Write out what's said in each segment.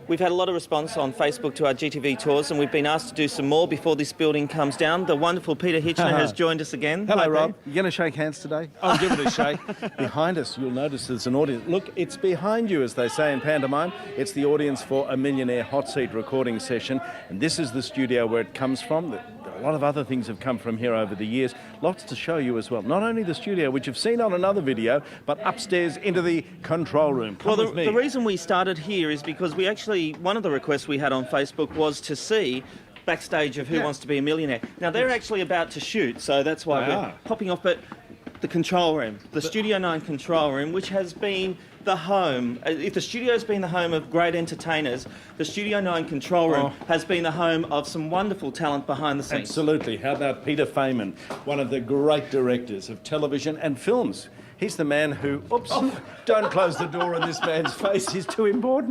we've had a lot of response on Facebook to our GTV tours, and we've been asked to do some more before this building comes down. The wonderful Peter Hitchener has joined us again. Hello, Hi, Rob. Pete. You're going to shake hands today? I'll give it a shake. Behind us, you'll notice there's an audience. Look, it's behind you, as they say in pantomime. It's the audience for a Millionaire Hot Seat recording session, and this is the studio where it comes from. A lot of other things have come from here over the years. Lots to show you as well. Not only the studio, which you've seen on another video, but upstairs into the control room. Come with me. The reason we started here is because we actually, one of the requests we had on Facebook was to see backstage of Who Wants to Be a Millionaire. Now, they're actually about to shoot, so that's why we're popping off. But the control room, the Studio 9 control room, which has been the home, if the studio's been the home of great entertainers, the Studio 9 control room has been the home of some wonderful talent behind the scenes. Absolutely. How about Peter Feynman, one of the great directors of television and films? He's the man who... Oops, don't close the door in this man's face. He's too important.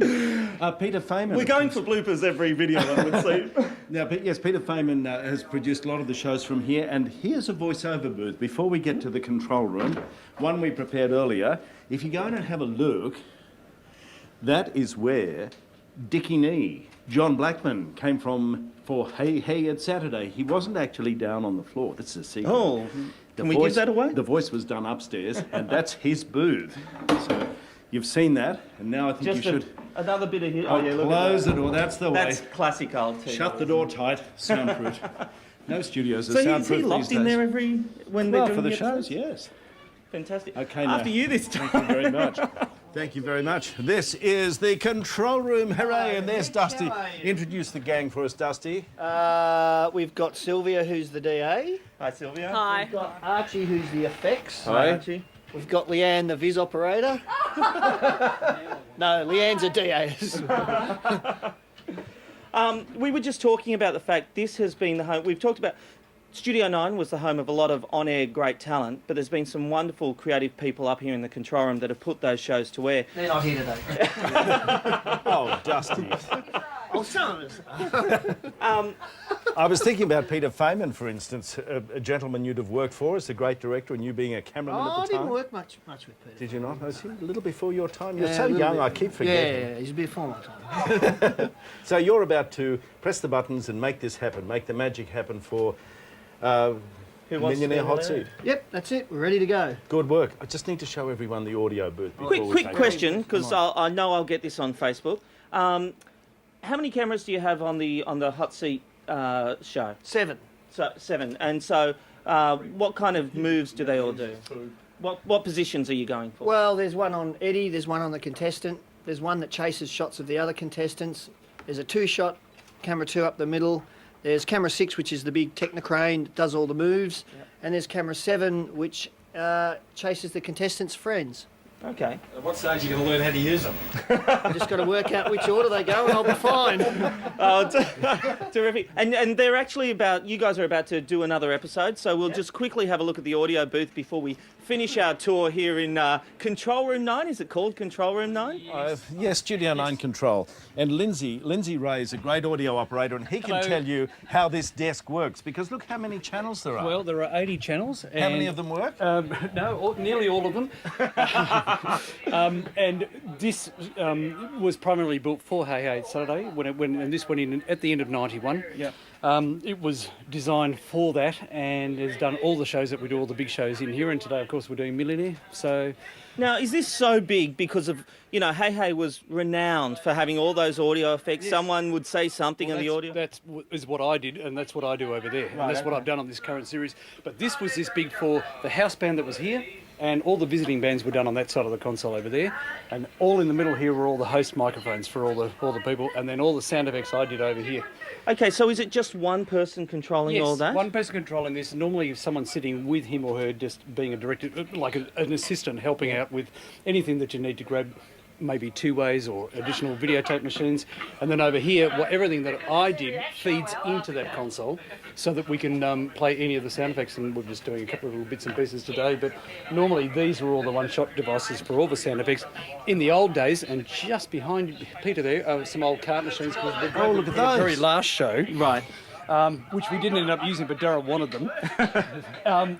Peter Feynman. We're going for bloopers every video, I would say. Now, but yes, Peter Feynman has produced a lot of the shows from here, and here's a voiceover booth. Before we get to the control room, one we prepared earlier, if you go in and have a look, that is where Dickie Nee, John Blackman, came from for Hey Hey It's Saturday. He wasn't actually down on the floor. That's a secret. Oh, can we give that away? The voice was done upstairs, and that's his booth. So you've seen that, and now I think just you should... another bit of here. Oh, yeah, close the door. That's the way. That's classic old too. Shut the door tight. Soundproof. No studios are So soundproof is he locked these in days. there when they're doing for the episodes? shows, yes. Fantastic. Okay, now. After you this time. Thank you very much. Thank you very much. This is the control room. Hooray! And there's Dusty. Introduce the gang for us, Dusty. We've got Sylvia, who's the DA. Hi, Sylvia. Hi. We've got Archie, who's the effects. Hi. Archie. We've got Leanne, the Viz operator. No, Leanne's a DA. We were just talking about the fact this has been the home. We've talked about Studio 9 was the home of a lot of on-air great talent, but there's been some wonderful creative people up here in the control room that have put those shows to air. They're not here today. Oh, Dusty. Oh, some of us. I was thinking about Peter Feynman, for instance, a gentleman you'd have worked for as a great director, and you being a cameraman at I the time. didn't work much with Peter. Did you not? Was he a little before your time? You're Yeah, so a little young, bit. I keep forgetting. Yeah, he's before my time. So you're about to press the buttons and make this happen, make the magic happen for Who Wants to Be a Millionaire Hot Millionaire? Seat. Yep, that's it. We're ready to go. Good work. I just need to show everyone the audio booth before we Quick take question, it. because I know I'll get this on Facebook. How many cameras do you have on the hot seat show? 7. So 7. And so, what kind of moves do they all do? What positions are you going for? Well, there's one on Eddie, there's one on the contestant, there's one that chases shots of the other contestants, there's a 2-shot, camera 2 up the middle, there's camera 6, which is the big Technocrane that does all the moves, and there's camera 7, which chases the contestants' friends. Okay. At what stage are you going to learn how to use them? I just got to work out which order they go, and I'll be fine. Terrific. And they're actually you guys are about to do another episode, so we'll just quickly have a look at the audio booth before we finish our tour here in Control Room 9. Is it called Control Room 9? Yes, Studio 9 Control. And Lindsay Ray is a great audio operator, and he can tell you how this desk works, because look how many channels there are. Well, there are 80 channels. How many of them work? Nearly all of them. And this was primarily built for Hey Hey It's Saturday, and this went in at the end of '91. Yeah. It was designed for that, and has done all the shows that we do, all the big shows in here. And today, of course, we're doing Millionaire. So Now, is this so big because of, Hey Hey was renowned for having all those audio effects? Yes. Someone would say something in the audio? That is what I did, and that's what I do over there. And that's what I've done on this current series. But this was this big for the house band that was here, and all the visiting bands were done on that side of the console over there. And all in the middle here were all the host microphones for all the people, and then all the sound effects I did over here. Okay, so is it just one person controlling all that? One person controlling this. Normally someone sitting with him or her, just being a director, like an assistant helping out with anything that you need to grab, maybe two-ways or additional videotape machines. And then over here, everything that I did feeds into that console so that we can play any of the sound effects. And we're just doing a couple of little bits and pieces today. But normally these were all the one-shot devices for all the sound effects. In the old days, and just behind Peter there, are some old cart machines. Oh, look at those. The very last show. Right. which we didn't end up using, but Darryl wanted them.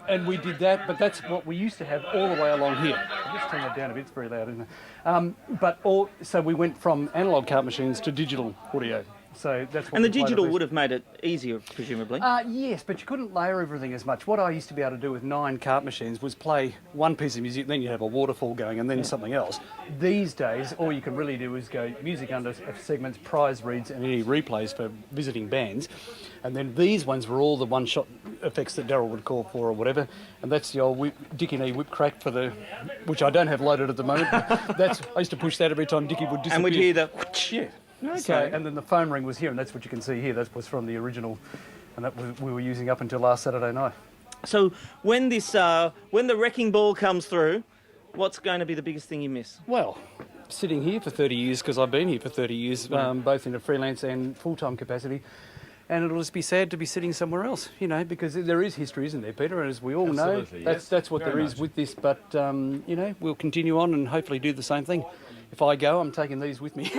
And we did that, but that's what we used to have all the way along here. I'll just turn that down a bit, it's very loud, isn't it? So we went from analogue cart machines to digital audio. So that's what And the we played digital at would have made it easier, presumably. Yes, but you couldn't layer everything as much. What I used to be able to do with 9 cart machines was play one piece of music, then you'd have a waterfall going, and then something else. These days, all you can really do is go music under segments, prize reads, and any replays for visiting bands. And then these ones were all the one-shot effects that Darryl would call for or whatever. And that's the old Dickie knee whip crack for the, which I don't have loaded at the moment. But I used to push that every time Dickie would disappear. And we'd hear the... Yeah. Okay. So, and then the phone ring was here, and that's what you can see here. That was from the original, and that was, we were using up until last Saturday night. So when when the wrecking ball comes through, what's going to be the biggest thing you miss? Well, sitting here for 30 years, because I've been here for 30 years, both in a freelance and full-time capacity, and it'll just be sad to be sitting somewhere else, you know, because there is history, isn't there, Peter? And as we all know, that's what there is with this. But you know, we'll continue on and hopefully do the same thing. If I go, I'm taking these with me.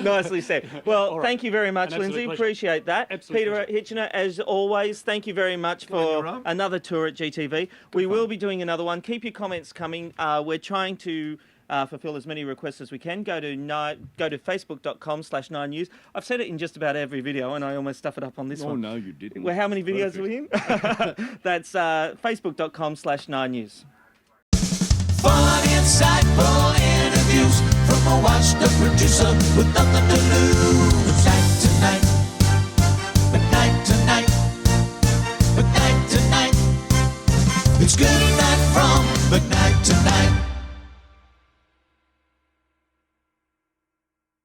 Nicely said. Well, right. Thank you very much, An absolute Lindsay. pleasure. Appreciate that. Absolute Peter pleasure. Hitchener, as always, thank you very much for another tour at GTV. We will be doing another one. Keep your comments coming. We're trying to fulfill as many requests as we can. Go to facebook.com/9news. I've said it in just about every video, and I almost stuff it up on this one. Oh, no, you didn't. Well, how many videos are we in? That's facebook.com/9news. Fun, insightful interviews from a washed-up producer with nothing to lose.